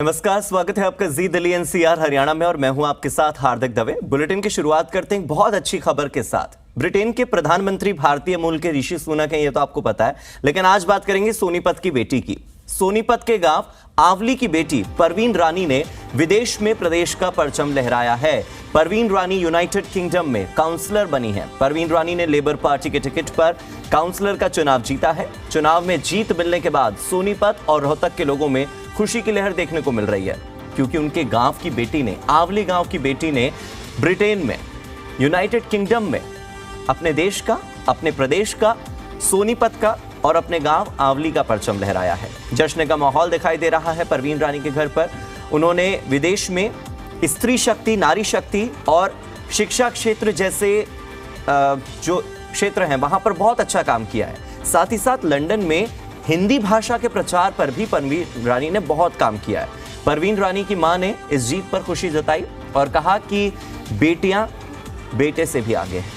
नमस्कार, स्वागत है आपका जी दिल्ली एनसीआर हरियाणा में और मैं हूं आपके साथ हार्दिक दवे। बुलेटिन की शुरुआत करते हैं बहुत अच्छी खबर के साथ। ब्रिटेन के प्रधानमंत्री भारतीय मूल के ऋषि सुनक हैं, ये तो आपको पता है, लेकिन आज बात करेंगे सोनीपत की बेटी की। सोनीपत के गांव आवली की बेटी परवीन रानी ने विदेश में प्रदेश का परचम लहराया है। परवीन रानी यूनाइटेड किंगडम में काउंसलर बनी है। परवीन रानी ने लेबर पार्टी के टिकट पर काउंसलर का चुनाव जीता है। चुनाव में जीत मिलने के बाद सोनीपत और रोहतक के लोगों में खुशी की लहर देखने को मिल रही है, क्योंकि उनके गांव की बेटी ने, आवली गांव की बेटी ने ब्रिटेन में, यूनाइटेड किंगडम में अपने देश का, अपने प्रदेश का, सोनीपत का और अपने गांव आवली का परचम लहराया है। जश्न का माहौल दिखाई दे रहा है परवीन रानी के घर पर। उन्होंने विदेश में स्त्री शक्ति, नारी शक्ति और शिक्षा क्षेत्र जैसे जो क्षेत्र हैं वहां पर बहुत अच्छा काम किया है। साथ ही साथ लंदन में हिंदी भाषा के प्रचार पर भी परवीन रानी ने बहुत काम किया है। परवीन रानी की मां ने इस जीत पर खुशी जताई और कहा कि बेटियां बेटे से भी आगे हैं।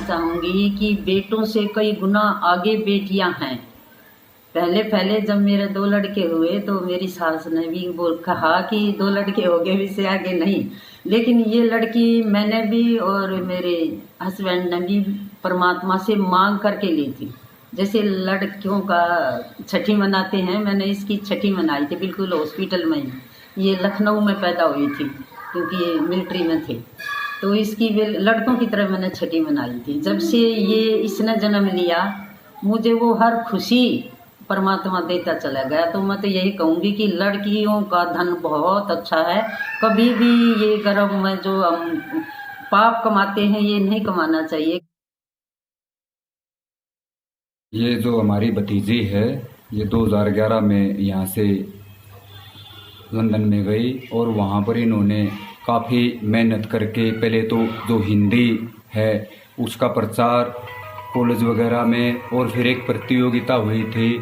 चाहूंगी कि बेटों से कई गुना आगे बेटियां हैं। पहले जब मेरे 2 लड़के हुए तो मेरी सास ने भी कहा कि 2 लड़के हो गए, इससे आगे नहीं। लेकिन ये लड़की मैंने भी और मेरे हस्बैंड ने भी परमात्मा से मांग करके ली थी। जैसे लड़कियों का छठी मनाते हैं, मैंने इसकी छठी मनाई थी बिल्कुल हॉस्पिटल में ही। ये लखनऊ में पैदा हुई थी क्योंकि ये मिलिट्री में थे, तो इसकी लड़कों की तरह मैंने छठी मनाई थी। जब से ये इसने जन्म लिया मुझे वो हर खुशी परमात्मा देता चला गया। तो मैं तो यही कहूँगी कि लड़कियों का धन बहुत अच्छा है। कभी भी ये गर्भ में जो हम पाप कमाते हैं ये नहीं कमाना चाहिए। ये जो हमारी भतीजी है, ये 2011 में यहाँ से लंदन में गई और वहाँ पर इन्होंने काफ़ी मेहनत करके पहले तो जो हिंदी है उसका प्रचार कॉलेज वगैरह में, और फिर एक प्रतियोगिता हुई थी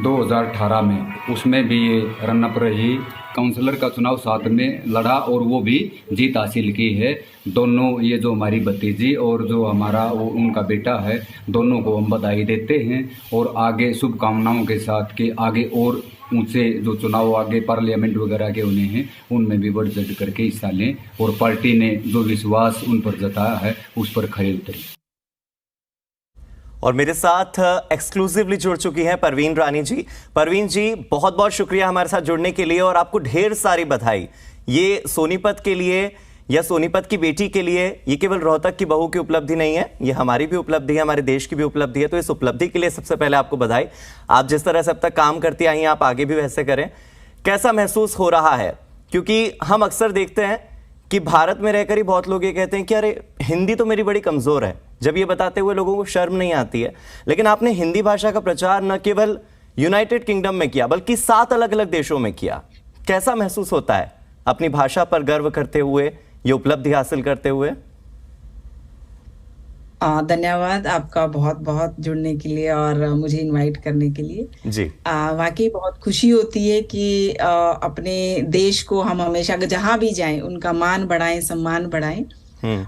2018 में, उसमें भी ये रनअप रही। काउंसलर का चुनाव साथ में लड़ा और वो भी जीत हासिल की है। दोनों, ये जो हमारी भतीजी और जो हमारा वो उनका बेटा है, दोनों को हम बधाई देते हैं और आगे शुभकामनाओं के साथ कि आगे और ऊंचे जो चुनाव आगे पार्लियामेंट वगैरह के होने हैं उनमें भी बढ़ चढ़ करके हिस्सा लें और पार्टी ने जो विश्वास उन पर जताया है उस पर खरे उतरे। और मेरे साथ एक्सक्लूसिवली जुड़ चुकी हैं परवीन रानी जी। परवीन जी, बहुत बहुत शुक्रिया हमारे साथ जुड़ने के लिए और आपको ढेर सारी बधाई। ये सोनीपत के लिए या सोनीपत की बेटी के लिए ये केवल रोहतक की बहू की उपलब्धि नहीं है, ये हमारी भी उपलब्धि है, हमारे देश की भी उपलब्धि है। तो इस उपलब्धि के लिए सबसे पहले आपको बधाई। आप जिस तरह से अब तक काम करती आई हैं, आप आगे भी वैसे करें। कैसा महसूस हो रहा है? क्योंकि हम अक्सर देखते हैं कि भारत में रहकर ही बहुत लोग ये कहते हैं कि अरे हिंदी तो मेरी बड़ी कमज़ोर है। जब ये बताते हुए लोगों को शर्म नहीं आती है। लेकिन आपने हिंदी भाषा का प्रचार न केवल यूनाइटेड किंगडम में किया बल्कि 7 अलग अलग देशों में किया। कैसा महसूस होता है अपनी भाषा पर गर्व करते हुए, ये उपलब्धि हासिल करते हुए? धन्यवाद आपका बहुत बहुत जुड़ने के लिए और मुझे इनवाइट करने के लिए जी। वाकई बहुत खुशी होती है कि अपने देश को हम हमेशा जहां भी जाएं उनका मान बढ़ाएं, सम्मान बढ़ाएं।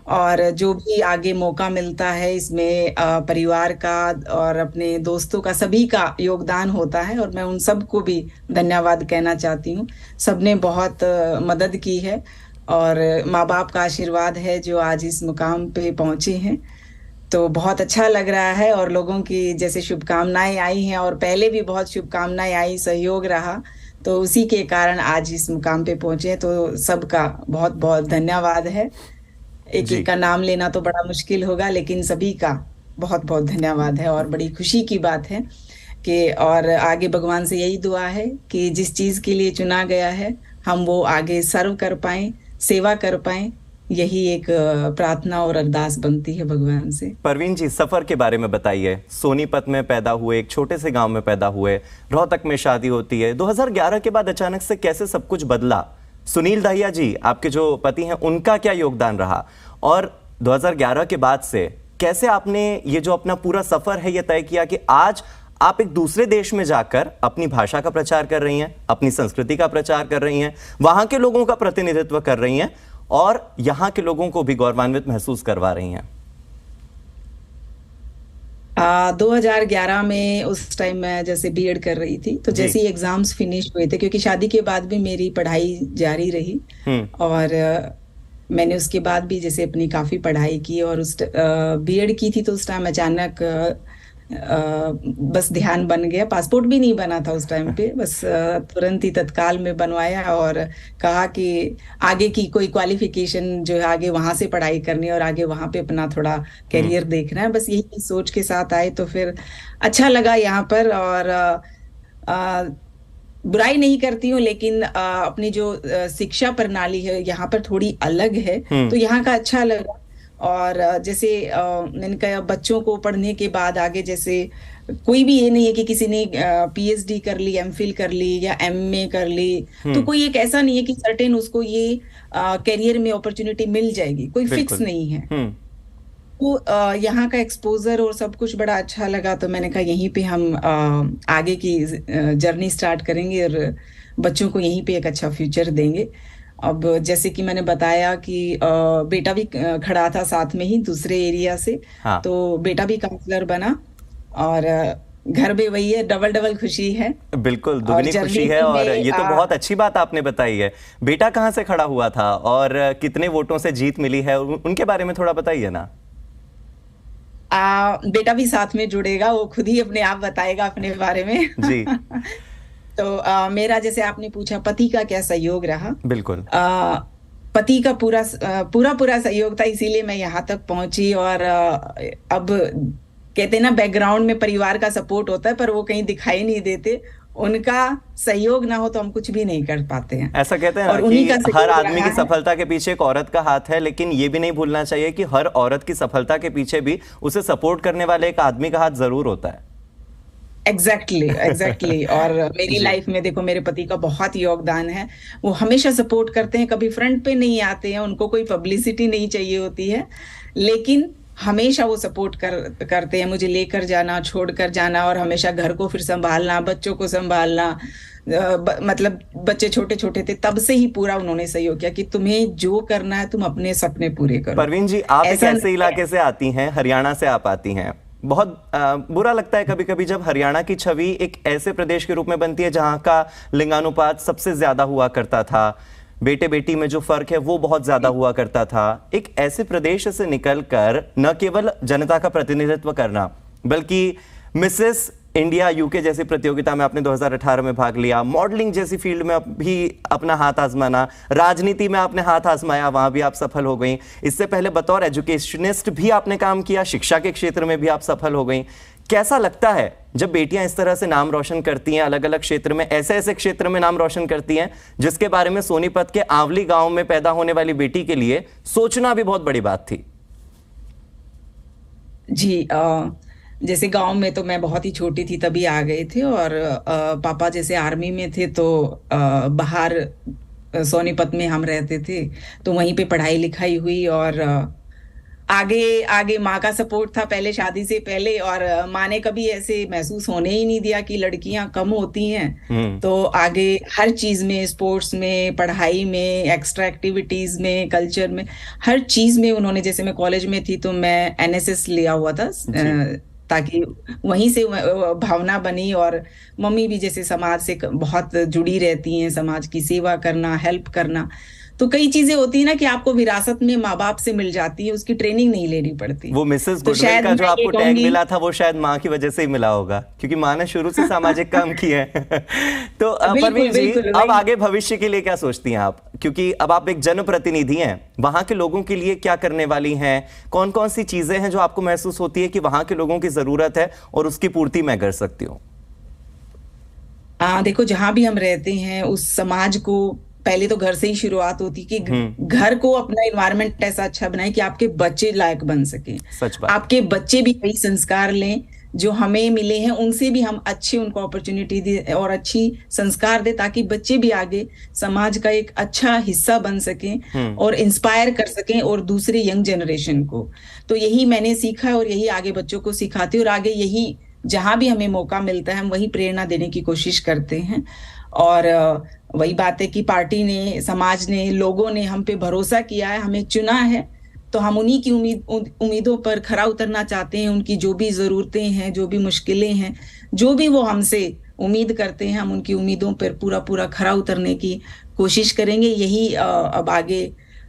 और जो भी आगे मौका मिलता है इसमें परिवार का और अपने दोस्तों का, सभी का योगदान होता है और मैं उन सबको भी धन्यवाद कहना चाहती हूँ। सबने बहुत मदद की है और माँ बाप का आशीर्वाद है जो आज इस मुकाम पे पहुंचे हैं। तो बहुत अच्छा लग रहा है और लोगों की जैसे शुभकामनाएं आई हैं और पहले भी बहुत शुभकामनाएं आई, सहयोग रहा, तो उसी के कारण आज इस मुकाम पे पहुंचे। तो सबका बहुत बहुत धन्यवाद है। एक एक का नाम लेना तो बड़ा मुश्किल होगा, लेकिन सभी का बहुत बहुत धन्यवाद है और बड़ी खुशी की बात है कि और आगे भगवान से यही दुआ है कि जिस चीज के लिए चुना गया है हम वो आगे सर्व कर पाएं, सेवा कर पाएं। यही एक प्रार्थना और अरदास बनती है भगवान से। परवीन जी, सफर के बारे में बताइए। सोनीपत में पैदा हुए, एक छोटे से गांव में पैदा हुए, रोहतक में शादी होती है। 2011 के बाद अचानक से कैसे सब कुछ बदला? सुनील दहिया जी, आपके जो पति हैं, उनका क्या योगदान रहा? और 2011 के बाद से कैसे आपने ये जो अपना पूरा सफर है ये तय किया कि आज आप एक दूसरे देश में जाकर अपनी भाषा का प्रचार कर रही हैं, अपनी संस्कृति का प्रचार कर रही हैं, वहां के लोगों का प्रतिनिधित्व कर रही हैं और यहाँ के लोगों को भी गौरवान्वित महसूस करवा रही हैं? 2011 में उस टाइम मैं जैसे बीएड कर रही थी, तो जी। जैसे ही एग्जाम्स फिनिश हुए थे, क्योंकि शादी के बाद भी मेरी पढ़ाई जारी रही, और मैंने उसके बाद भी जैसे अपनी काफी पढ़ाई की, और उस बीएड की थी तो उस टाइम अचानक बस ध्यान बन गया। पासपोर्ट भी नहीं बना था उस टाइम पे, बस तुरंत ही तत्काल में बनवाया और कहा कि आगे की कोई क्वालिफिकेशन जो है आगे वहां से पढ़ाई करनी है और आगे वहां पे अपना थोड़ा करियर देखना है, बस यही सोच के साथ आए। तो फिर अच्छा लगा यहाँ पर, और बुराई नहीं करती हूँ, लेकिन अपनी जो शिक्षा प्रणाली है यहाँ पर थोड़ी अलग है, तो यहाँ का अच्छा लगा। और जैसे मैंने कहा, बच्चों को पढ़ने के बाद आगे जैसे कोई भी ये नहीं है कि किसी ने पीएचडी कर ली, एमफिल कर ली या एमए कर ली, तो कोई एक ऐसा नहीं है कि सर्टेन उसको ये करियर में अपॉर्चुनिटी मिल जाएगी, कोई फिक्स नहीं है। तो यहाँ का एक्सपोजर और सब कुछ बड़ा अच्छा लगा, तो मैंने कहा यहीं पे हम आगे की जर्नी स्टार्ट करेंगे और बच्चों को यहीं पे एक अच्छा फ्यूचर देंगे। अब जैसे कि मैंने बताया कि बेटा भी खड़ा था साथ में ही दूसरे एरिया से, हाँ। तो बेटा भी काउंसलर बना, और घर में वही है, डबल डबल खुशी है। बिल्कुल दुगनी खुशी है, और ये तो बहुत अच्छी बात आपने बताई है। बेटा कहाँ से खड़ा हुआ था और कितने वोटों से जीत मिली है, उनके बारे में थोड़ा बताइए ना। बेटा भी साथ में जुड़ेगा, वो खुद ही अपने आप बताएगा अपने बारे में जी। तो मेरा, जैसे आपने पूछा पति का क्या सहयोग रहा, बिल्कुल पति का पूरा सहयोग था, इसीलिए मैं यहाँ तक पहुंची। और अब कहते हैं ना, बैकग्राउंड में परिवार का सपोर्ट होता है पर वो कहीं दिखाई नहीं देते, उनका सहयोग ना हो तो हम कुछ भी नहीं कर पाते हैं। ऐसा कहते हैं ना कि हर आदमी की सफलता के पीछे एक औरत का हाथ है, लेकिन ये भी नहीं भूलना चाहिए कि हर औरत की सफलता के पीछे भी उसे सपोर्ट करने वाले एक आदमी का हाथ जरूर होता है। एग्जैक्टली। और मेरी लाइफ में देखो, मेरे पति का बहुत योगदान है, वो हमेशा सपोर्ट करते हैं, कभी फ्रंट पे नहीं आते हैं, उनको कोई पब्लिसिटी नहीं चाहिए होती है, लेकिन हमेशा वो सपोर्ट करते हैं, मुझे लेकर जाना, छोड़कर जाना, और हमेशा घर को फिर संभालना, बच्चों को संभालना। मतलब बच्चे छोटे छोटे थे तब से ही पूरा उन्होंने सहयोग किया कि तुम्हें जो करना है तुम अपने सपने पूरे करो। परवीन जी, आप एक ऐसे इलाके से आती हैं, हरियाणा से आप आती हैं, बहुत बुरा लगता है कभी कभी जब हरियाणा की छवि एक ऐसे प्रदेश के रूप में बनती है जहां का लिंगानुपात सबसे ज्यादा हुआ करता था, बेटे बेटी में जो फर्क है वो बहुत ज्यादा हुआ करता था। एक ऐसे प्रदेश से निकलकर न केवल जनता का प्रतिनिधित्व करना, बल्कि मिसेस इंडिया यूके जैसी प्रतियोगिता में आपने 2018 में भाग लिया, मॉडलिंग जैसी फील्ड में भी अपना हाथ आजमाना, राजनीति में आपने हाथ आजमाया, वहां भी आप सफल हो गई। इससे पहले बतौर एजुकेशनिस्ट भी आपने काम किया, शिक्षा के क्षेत्र में भी आप सफल हो गई। कैसा लगता है जब बेटियां इस तरह से नाम रोशन करती हैं, अलग अलग क्षेत्र में, ऐसे ऐसे क्षेत्र में नाम रोशन करती हैं जिसके बारे में सोनीपत के आंवली गांव में पैदा होने वाली बेटी के लिए सोचना भी बहुत बड़ी बात थी? जी, जैसे गांव में तो मैं बहुत ही छोटी थी तभी आ गए थे, और पापा जैसे आर्मी में थे, तो बाहर सोनीपत में हम रहते थे, तो वहीं पे पढ़ाई लिखाई हुई। और आगे माँ का सपोर्ट था पहले, शादी से पहले, और माँ ने कभी ऐसे महसूस होने ही नहीं दिया कि लड़कियां कम होती हैं। तो आगे हर चीज में, स्पोर्ट्स में, पढ़ाई में, एक्स्ट्रा एक्टिविटीज में, कल्चर में, हर चीज में उन्होंने, जैसे मैं कॉलेज में थी तो मैं एनएसएस लिया हुआ था, ताकि वहीं से भावना बनी। और मम्मी भी जैसे समाज से बहुत जुड़ी रहती हैं, समाज की सेवा करना, हेल्प करना, तो कई चीजें होती है ना कि आपको विरासत में माँ बाप से मिल जाती है, उसकी ट्रेनिंग नहीं लेनी पड़ती। वो मिसेस गुडविल का जो आपको टैग मिला था वो शायद माँ की वजह से ही मिला होगा, क्योंकि माँ ने शुरू से सामाजिक काम किया है। तो परवीन जी, अब आगे भविष्य के लिए क्या सोचती हैं आप, क्योंकि अब आप एक जनप्रतिनिधि हैं, वहां के लोगों के लिए क्या करने वाली हैं? कौन कौन सी चीजें हैं जो आपको महसूस होती है कि वहां के लोगों की जरूरत है और उसकी पूर्ति मैं कर सकती हूँ? देखो, जहां भी हम रहते हैं उस समाज को पहले तो घर से ही शुरुआत होती कि घर को अपना एनवायरनमेंट ऐसा अच्छा बनाए कि आपके बच्चे लायक बन सके, सच बात। आपके बच्चे भी वही संस्कार लें जो हमें मिले हैं, उनसे भी हम अच्छी उनको अपॉर्चुनिटी दे और अच्छी संस्कार दे, ताकि बच्चे भी आगे समाज का एक अच्छा हिस्सा बन सकें और इंस्पायर कर सकें और दूसरे यंग जनरेशन को। तो यही मैंने सीखा और यही आगे बच्चों को सिखाती, और आगे यही जहां भी हमें मौका मिलता है हम वही प्रेरणा देने की कोशिश करते हैं। और वही बात है कि पार्टी ने, समाज ने, लोगों ने हम पे भरोसा किया है, हमें चुना है, तो हम उन्हीं की उम्मीदों पर खरा उतरना चाहते हैं। उनकी जो भी जरूरतें हैं, जो भी मुश्किलें हैं, जो भी वो हमसे उम्मीद करते हैं, हम उनकी उम्मीदों पर पूरा पूरा खरा उतरने की कोशिश करेंगे। यही अब आगे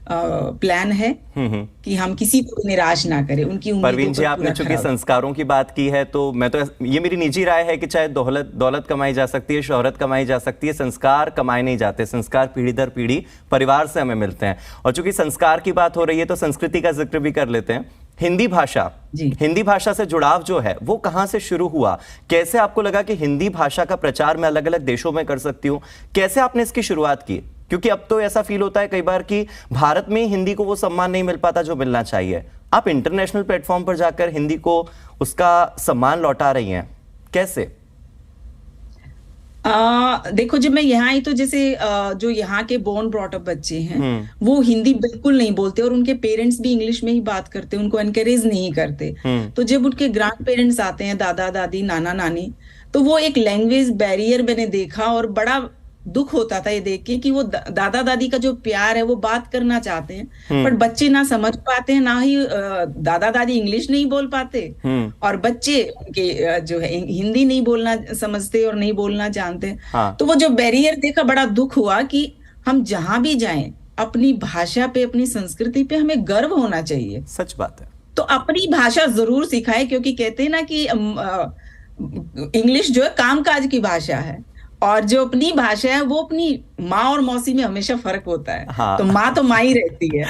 प्लान है कि हम किसी को भी निराश ना करें, उनकी उम्मीदों परवीन जी, पर आपने पूरा चूंकि खरा संस्कारों की बात की है, तो मैं तो ये मेरी निजी राय है कि चाहे दौलत कमाई जा सकती है, शोहरत कमाई जा सकती है, संस्कार कमाए नहीं जाते। संस्कार पीढ़ी दर पीढ़ी परिवार से हमें मिलते हैं। और चूंकि संस्कार की बात हो रही है तो संस्कृति का जिक्र भी कर लेते हैं। हिंदी भाषा से जुड़ाव जो है वो कहां से शुरू हुआ? कैसे आपको लगा कि हिंदी भाषा का प्रचार मैं अलग अलग देशों में कर सकती हूँ? कैसे आपने इसकी शुरुआत की? क्योंकि अब तो ऐसा फील होता है कई बार कि भारत में हिंदी को वो सम्मान नहीं मिल पाता जो मिलना चाहिए। आप इंटरनेशनल प्लेटफॉर्म पर जाकर हिंदी को उसका सम्मान लौटा रही हैं, कैसे? देखो, जब मैं यहाँ आई तो जैसे जो यहाँ के बोर्न ब्रॉट अप बच्चे हैं वो हिंदी बिल्कुल नहीं बोलते और उनके पेरेंट्स भी इंग्लिश में ही बात करते, उनको एनकरेज नहीं करते। तो जब उनके ग्रैंड पेरेंट्स आते हैं, दादा दादी, नाना नानी, तो वो एक लैंग्वेज बैरियर मैंने देखा और बड़ा दुख होता था ये देख के कि वो दादा दादी का जो प्यार है वो बात करना चाहते हैं पर बच्चे ना समझ पाते हैं, ना ही दादा दादी इंग्लिश नहीं बोल पाते और बच्चे उनके जो है हिंदी नहीं बोलना समझते और नहीं बोलना जानते। हाँ। तो वो जो बैरियर देखा, बड़ा दुख हुआ कि हम जहां भी जाएं अपनी भाषा पे, अपनी संस्कृति पे हमें गर्व होना चाहिए। सच बात है। तो अपनी भाषा जरूर सिखाए, क्योंकि कहते हैं ना कि इंग्लिश जो है कामकाज की भाषा है और जो अपनी भाषा है वो अपनी माँ और मौसी में हमेशा फर्क होता है। हाँ। तो माँ तो माँ ही रहती है,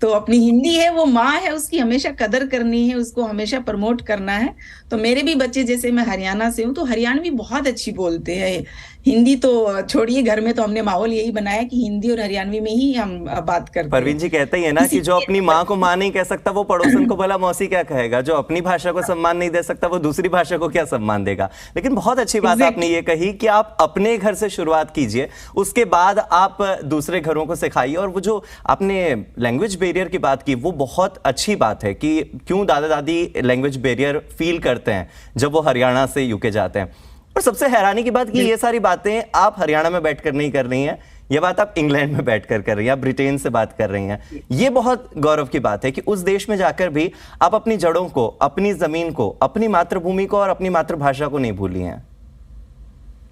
तो अपनी हिंदी है वो माँ है, उसकी हमेशा कदर करनी है, उसको हमेशा प्रमोट करना है। तो मेरे भी बच्चे, जैसे मैं हरियाणा से हूँ, तो हरियाणवी बहुत अच्छी बोलते हैं। हिंदी तो छोड़िए, घर में तो हमने माहौल यही बनाया कि हिंदी और हरियाणवी में ही हम बात करते हैं। परवीन जी कहते ही है ना कि जो अपनी माँ को माँ नहीं कह सकता वो पड़ोसन को भला मौसी क्या कहेगा, जो अपनी भाषा को सम्मान नहीं दे सकता वो दूसरी भाषा को क्या सम्मान देगा। लेकिन बहुत अच्छी बात आपने ये कही कि आप अपने घर से शुरुआत कीजिए, उसके बाद आप दूसरे घरों को सिखाइए। और वो जो आपने लैंग्वेज बैरियर की बात की वो बहुत अच्छी बात है कि क्यों दादा दादी लैंग्वेज बैरियर फील करते हैं जब वो हरियाणा से यूके जाते हैं। और सबसे हैरानी की बात कि ये सारी बातें आप हरियाणा में बैठकर नहीं कर रही हैं, ये बात आप इंग्लैंड में बैठकर कर रही हैं, आप ब्रिटेन से बात कर रही हैं। ये बहुत गौरव की बात है कि उस देश में जाकर भी आप अपनी जड़ों को, अपनी जमीन को, अपनी मातृभूमि को और अपनी मातृभाषा को नहीं भूली हैं।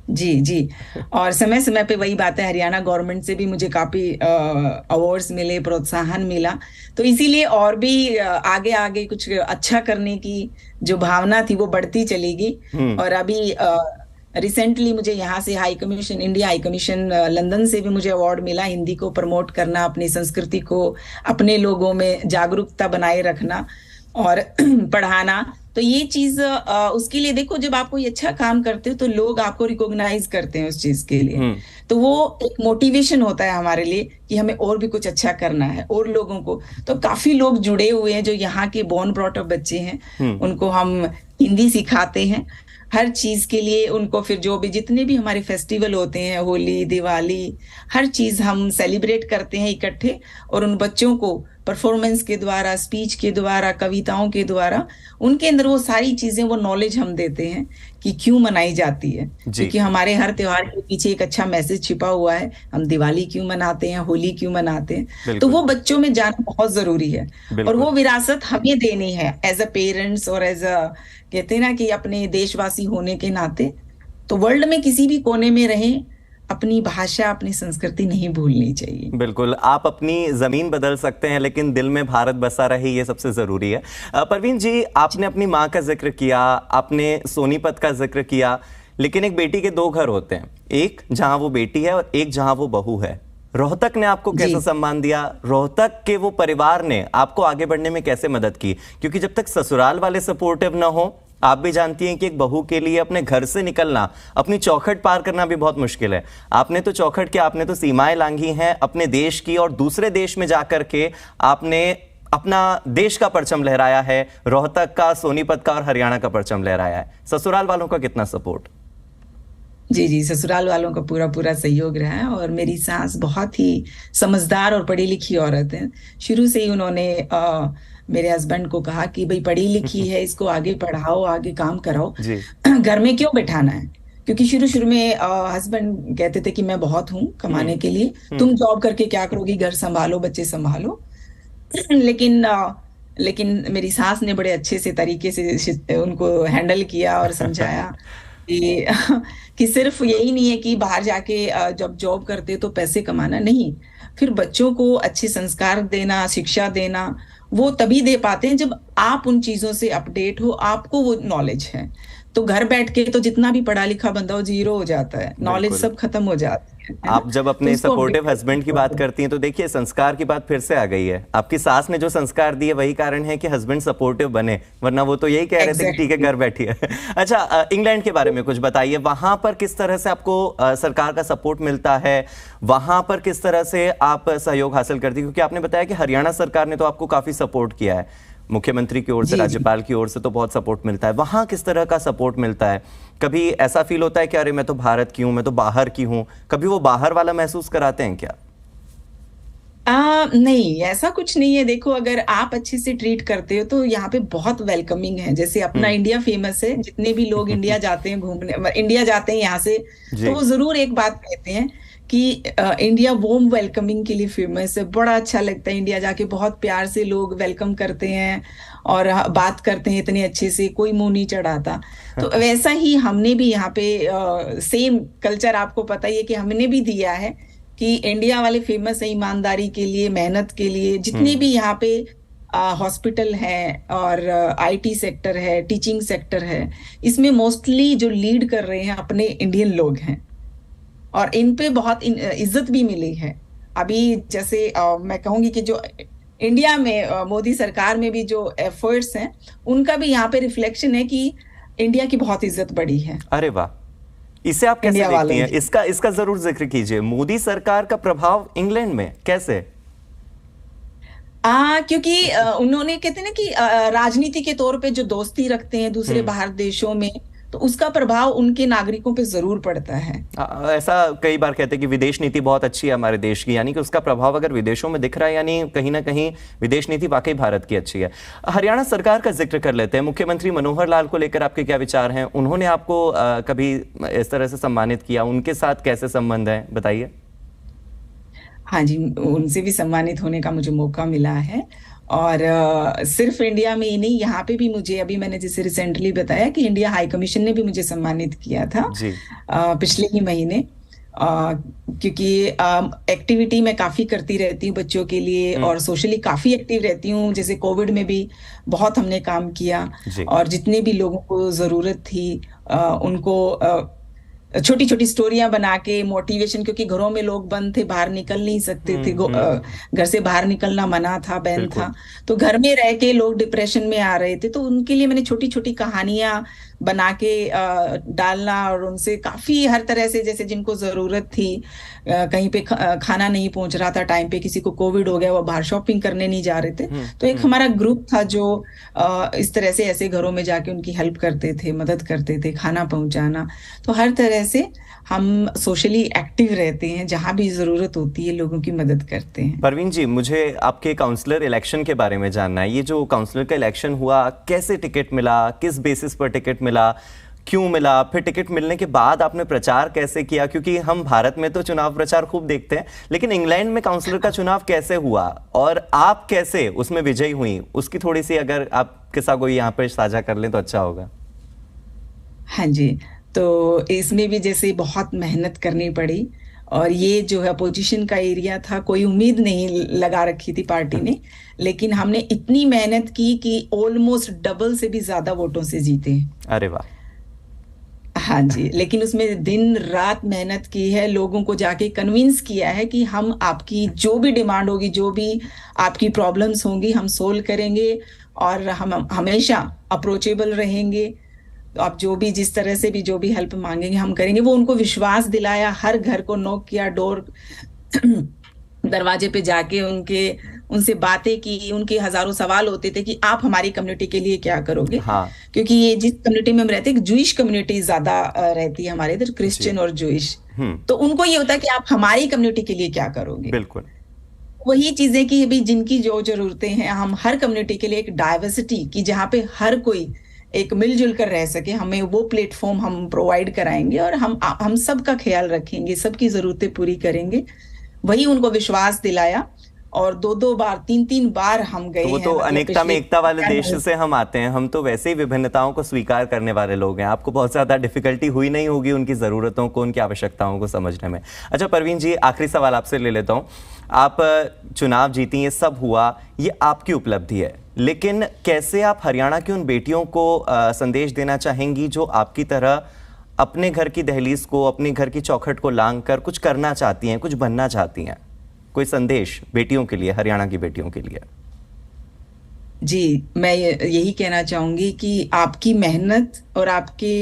जी जी, और समय समय पे वही बात है, हरियाणा गवर्नमेंट से भी मुझे काफी अवार्ड्स मिले, प्रोत्साहन मिला, तो इसीलिए और भी आगे आगे कुछ अच्छा करने की जो भावना थी वो बढ़ती चली गई। और अभी रिसेंटली मुझे यहाँ से high commission, India high commission London से भी मुझे अवार्ड मिला, हिंदी को प्रमोट करना, अपनी संस्कृति को, अपने लोगों में जागरूकता बनाए रखना और पढ़ाना। तो ये चीज उसके लिए देखो, जब आप कोई अच्छा काम करते हो तो लोग आपको रिकॉग्नाइज करते हैं उस चीज के लिए, तो वो एक मोटिवेशन होता है हमारे लिए कि हमें और भी कुछ अच्छा करना है और लोगों को। तो काफी लोग जुड़े हुए हैं जो यहाँ के बोर्न ब्रॉट अप बच्चे हैं, उनको हम हिंदी सिखाते हैं हर चीज के लिए। उनको फिर जो भी जितने भी हमारे फेस्टिवल होते हैं, होली, दिवाली, हर चीज हम सेलिब्रेट करते हैं इकट्ठे, और उन बच्चों को परफॉर्मेंस के द्वारा, स्पीच के द्वारा, कविताओं के द्वारा उनके अंदर वो सारी चीजें, वो नॉलेज हम देते हैं कि क्यों मनाई जाती है। क्योंकि हमारे हर त्योहार के पीछे एक अच्छा मैसेज छिपा हुआ है। हम दिवाली क्यों मनाते हैं, होली क्यों मनाते हैं, तो वो बच्चों में जाना बहुत जरूरी है। और वो विरासत हमें देनी है एज अ पेरेंट्स और एज अ, कहते हैं ना कि अपने देशवासी होने के नाते। तो वर्ल्ड में किसी भी कोने में रहें, अपनी भाषा, अपनी संस्कृति नहीं भूलनी चाहिए। बिल्कुल, आप अपनी जमीन बदल सकते हैं लेकिन दिल में भारत बसा रहे, ये सबसे जरूरी है। परवीन जी, आपने अपनी माँ का जिक्र किया, आपने सोनीपत का जिक्र किया, लेकिन एक बेटी के दो घर होते हैं, एक जहां वो बेटी है और एक जहां वो बहू है। रोहतक ने आपको कैसा सम्मान दिया? रोहतक के वो परिवार ने आपको आगे बढ़ने में कैसे मदद की? क्योंकि जब तक ससुराल वाले सपोर्टिव ना हो, आप भी जानती हैं कि एक बहू के लिए अपने घर से निकलना, अपनी चौखट पार करना भी बहुत मुश्किल है। आपने तो चौखट क्या, आपने तो सीमाएं लांघी हैं अपने देश की, और दूसरे देश में जाकर के आपने अपना देश का परचम लहराया है, रोहतक का, सोनीपत का और हरियाणा का परचम लहराया है। ससुराल वालों का कितना सपोर्ट? जी जी, ससुराल वालों का पूरा पूरा सहयोग रहा है। और मेरी सास बहुत ही समझदार और पढ़ी लिखी औरत है। शुरू से ही उन्होंने मेरे हस्बैंड को कहा कि भाई पढ़ी लिखी है, इसको आगे पढ़ाओ, आगे काम कराओ, घर में क्यों बैठाना है। क्योंकि शुरू शुरू में हस्बैंड कहते थे कि मैं बहुत हूँ कमाने के लिए, तुम जॉब करके क्या करोगी, घर संभालो, बच्चे संभालो। लेकिन मेरी सास ने बड़े अच्छे से तरीके से उनको हैंडल किया और समझाया कि कि सिर्फ यही नहीं है कि बाहर जाके जब जॉब करते हो तो पैसे कमाना नहीं, फिर बच्चों को अच्छे संस्कार देना, शिक्षा देना, वो तभी दे पाते हैं जब आप उन चीजों से अपडेट हो, आपको वो नॉलेज है। तो घर बैठ के तो जितना भी पढ़ा लिखा बंदा हो, जीरो हो जाता है, नॉलेज बिल्कुल। सब खत्म हो जाती है ना? आप जब तो अपने उसको सपोर्टिव अपडेट हस्बैंड की बात करती हैं तो देखिए संस्कार की बात फिर से आ गई है। आपकी सास ने जो संस्कार दिए वही कारण है कि हस्बैंड सपोर्टिव बने, वरना वो तो यही कह रहे थे कि ठीक है घर बैठिए। अच्छा, इंग्लैंड के बारे में कुछ बताइए, वहां पर किस तरह से आपको सरकार का सपोर्ट मिलता है, वहां पर किस तरह से आप सहयोग हासिल करती हैं? क्योंकि आपने बताया कि हरियाणा सरकार ने तो आपको काफी सपोर्ट किया है, मुख्यमंत्री की ओर से, जी जी। राज्यपाल की ओर से तो बहुत सपोर्ट मिलता है। वहां किस तरह का सपोर्ट मिलता है? कभी ऐसा फील होता है कि अरे मैं तो भारत की हूं, मैं तो बाहर की हूं, कभी वो बाहर वाला महसूस कराते हैं क्या? नहीं, ऐसा कुछ नहीं है। देखो, अगर आप अच्छे से ट्रीट करते हो तो यहाँ पे बहुत वेलकमिंग है। जैसे अपना इंडिया फेमस है, जितने भी लोग इंडिया जाते हैं घूमने, इंडिया जाते हैं यहाँ से, जी। तो वो जरूर एक बात कहते हैं कि इंडिया वॉर्म वेलकमिंग के लिए फेमस है। बड़ा अच्छा लगता है इंडिया जाके, बहुत प्यार से लोग वेलकम करते हैं और बात करते हैं इतने अच्छे से, कोई मुंह नहीं चढ़ाता। तो वैसा ही हमने भी यहाँ पे सेम कल्चर, आपको पता ही है कि हमने भी दिया है कि इंडिया वाले फेमस है ईमानदारी के लिए, मेहनत के लिए। जितने भी यहाँ पे हॉस्पिटल है और आईटी सेक्टर है, टीचिंग सेक्टर है, इसमें मोस्टली जो लीड कर रहे हैं अपने इंडियन लोग हैं और इन पे बहुत इज्जत भी मिली है। अभी जैसे मैं कहूंगी कि जो इंडिया में मोदी सरकार में भी जो एफर्ट्स हैं, उनका भी यहाँ पे रिफ्लेक्शन है कि इंडिया की बहुत इज्जत बढ़ी है अरे वाह, इसे आप कैसे इंडिया देखती वालों हैं? की। इसका जरूर जिक्र कीजिए, मोदी सरकार का प्रभाव इंग्लैंड में कैसे? क्योंकि उन्होंने, कहते हैं ना कि राजनीति के तौर पे जो दोस्ती रखते हैं दूसरे बाहर देशों में, तो उसका प्रभाव उनके नागरिकों पे जरूर पड़ता है। ऐसा कई बार कहते हैं कि विदेश नीति बहुत अच्छी है हमारे देश की, यानी कि उसका प्रभाव अगर विदेशों में दिख रहा है, यानी कहीं ना कहीं विदेश नीति वाकई भारत की अच्छी है। हरियाणा सरकार का जिक्र कर लेते हैं। मुख्यमंत्री मनोहर लाल को लेकर आपके क्या विचार हैं? उन्होंने आपको कभी इस तरह से सम्मानित किया, उनके साथ कैसे संबंध है, बताइए। हाँ जी, उनसे भी सम्मानित होने का मुझे मौका मिला है। और सिर्फ इंडिया में ही नहीं, यहाँ पे भी मुझे, अभी मैंने जैसे रिसेंटली बताया कि इंडिया हाई कमीशन ने भी मुझे सम्मानित किया था जी। पिछले ही महीने। क्योंकि एक्टिविटी मैं काफी करती रहती हूँ बच्चों के लिए और सोशली काफी एक्टिव रहती हूँ। जैसे कोविड में भी बहुत हमने काम किया जी। और जितने भी लोगों को जरूरत थी उनको छोटी छोटी स्टोरियां बना के मोटिवेशन, क्योंकि घरों में लोग बंद थे, बाहर निकल नहीं सकते थे, घर से बाहर निकलना मना था, बैन था, तो घर में रह के लोग डिप्रेशन में आ रहे थे। तो उनके लिए मैंने छोटी छोटी कहानियां बना के डालना और उनसे काफी हर तरह से, जैसे जिनको जरूरत थी, कहीं पे खाना नहीं पहुंच रहा था टाइम पे, किसी को कोविड हो गया, वो बाहर शॉपिंग करने नहीं जा रहे थे, तो एक हमारा ग्रुप था जो इस तरह से ऐसे घरों में जाके उनकी हेल्प करते थे, मदद करते थे, खाना पहुंचाना। तो हर तरह से हम सोशली एक्टिव रहते हैं, जहां भी जरूरत होती है लोगों की मदद करते हैं। परवीन जी, मुझे आपके काउंसलर इलेक्शन के बारे में जानना है। ये जो काउंसलर का इलेक्शन हुआ, कैसे टिकट मिला, किस बेसिस पर टिकट मिला, क्यों मिला, फिर टिकट मिलने के बाद आपने प्रचार कैसे किया? क्योंकि हम भारत में तो चुनाव प्रचार खूब देखते हैं, लेकिन इंग्लैंड में काउंसलर का चुनाव कैसे हुआ और आप कैसे उसमें विजयी हुई, उसकी थोड़ी सी अगर आप किस्सा कोई यहाँ पर साझा कर लें तो अच्छा होगा। हाँ जी, तो इसमें भी जैसे बहुत मेहनत करनी पड़ी और ये जो है अपोजिशन का एरिया था, कोई उम्मीद नहीं लगा रखी थी पार्टी ने, लेकिन हमने इतनी मेहनत की कि ऑलमोस्ट डबल से भी ज्यादा वोटों से जीते। अरे वाह। हाँ जी, लेकिन उसमें दिन रात मेहनत की है, लोगों को जाके कन्विंस किया है कि हम आपकी जो भी डिमांड होगी, जो भी आपकी प्रॉब्लम्स होंगी, हम सोल्व करेंगे और हम हमेशा अप्रोचेबल रहेंगे। तो आप जो भी, जिस तरह से भी जो भी हेल्प मांगेंगे हम करेंगे। वो उनको विश्वास दिलाया, हर घर को नॉक किया, डोर दरवाजे पे जाके उनसे बातें की। उनके हजारों सवाल होते थे कि आप हमारी कम्युनिटी के लिए क्या करोगे। हाँ। क्योंकि ये जिस कम्युनिटी में हम रहते हैं, जूइश कम्युनिटी ज्यादा रहती है हमारे इधर, क्रिश्चियन और जूइश, तो उनको ये होता है कि आप हमारी कम्युनिटी के लिए क्या करोगे। बिल्कुल वही चीजें कि अभी जिनकी जो जरूरतें हैं, हम हर कम्युनिटी के लिए एक डाइवर्सिटी की, जहाँ पे हर कोई एक मिलजुल कर रह सके, हमें वो प्लेटफॉर्म हम प्रोवाइड कराएंगे और हम सबका ख्याल रखेंगे, सबकी जरूरतें पूरी करेंगे। वही उनको विश्वास दिलाया और 2-2 बार 3-3 बार हम गए तो वो हैं। तो मतलब अनेकता में पिछले एकता वाले 4 देश से हम आते हैं, हम तो वैसे ही विभिन्नताओं को स्वीकार करने वाले लोग हैं। आपको बहुत ज्यादा डिफिकल्टी हुई नहीं होगी उनकी जरूरतों को, उनकी आवश्यकताओं को समझने में। अच्छा परवीन जी, आखिरी सवाल आपसे ले लेता हूँ। आप चुनाव जीती, ये सब हुआ, ये आपकी उपलब्धि है, लेकिन कैसे आप हरियाणा की उन बेटियों को संदेश देना चाहेंगी जो आपकी तरह अपने घर की दहलीज को, अपने घर की चौखट को लांग कर कुछ करना चाहती हैं, कुछ बनना चाहती हैं? कोई संदेश बेटियों के लिए, हरियाणा की बेटियों के लिए? जी, मैं यही कहना चाहूंगी कि आपकी मेहनत और आपके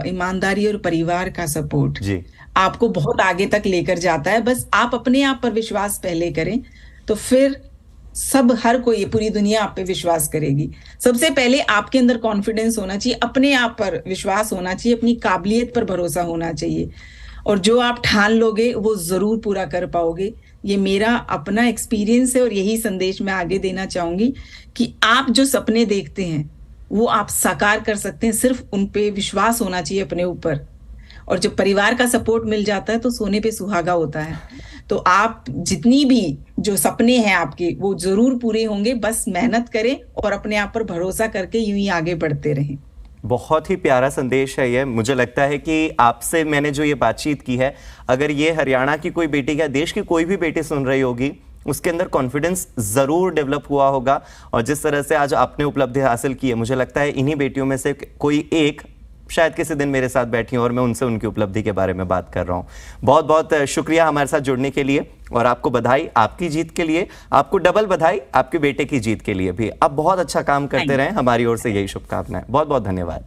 ईमानदारी और परिवार का सपोर्ट जी, आपको बहुत आगे तक लेकर जाता है। बस आप अपने आप पर विश्वास पहले करें, तो फिर सब, हर कोई, पूरी दुनिया आप पे विश्वास करेगी। सबसे पहले आपके अंदर कॉन्फिडेंस होना चाहिए, अपने आप पर विश्वास होना चाहिए, अपनी काबिलियत पर भरोसा होना चाहिए, और जो आप ठान लोगे वो जरूर पूरा कर पाओगे। ये मेरा अपना एक्सपीरियंस है और यही संदेश मैं आगे देना चाहूंगी कि आप जो सपने देखते हैं वो आप साकार कर सकते हैं, सिर्फ उन पे विश्वास होना चाहिए अपने ऊपर। और जब परिवार का सपोर्ट मिल जाता है तो सोने पे सुहागा होता है। तो आप जितनी भी जो सपने हैं आपके, वो जरूर पूरे होंगे। बस मेहनत करें और अपने आप पर भरोसा करके यूं ही आगे बढ़ते रहें। बहुत ही प्यारा संदेश है ये। मुझे लगता है कि आपसे मैंने जो ये बातचीत की है, अगर ये हरियाणा की कोई बेटी या देश की कोई भी बेटी सुन रही होगी, उसके अंदर कॉन्फिडेंस ज़रूर डेवलप हुआ होगा। और जिस तरह से आज आपने उपलब्धि हासिल की है, मुझे लगता है इन्हीं बेटियों में से कोई एक शायद किसी दिन मेरे साथ बैठी और मैं उनसे उनकी उपलब्धि के बारे में बात कर रहा हूँ। बहुत बहुत शुक्रिया हमारे साथ जुड़ने के लिए, और आपको बधाई आपकी जीत के लिए, आपको डबल बधाई आपके बेटे की जीत के लिए भी। आप बहुत अच्छा काम करते रहें, हमारी ओर से यही शुभकामनाएं। बहुत बहुत धन्यवाद।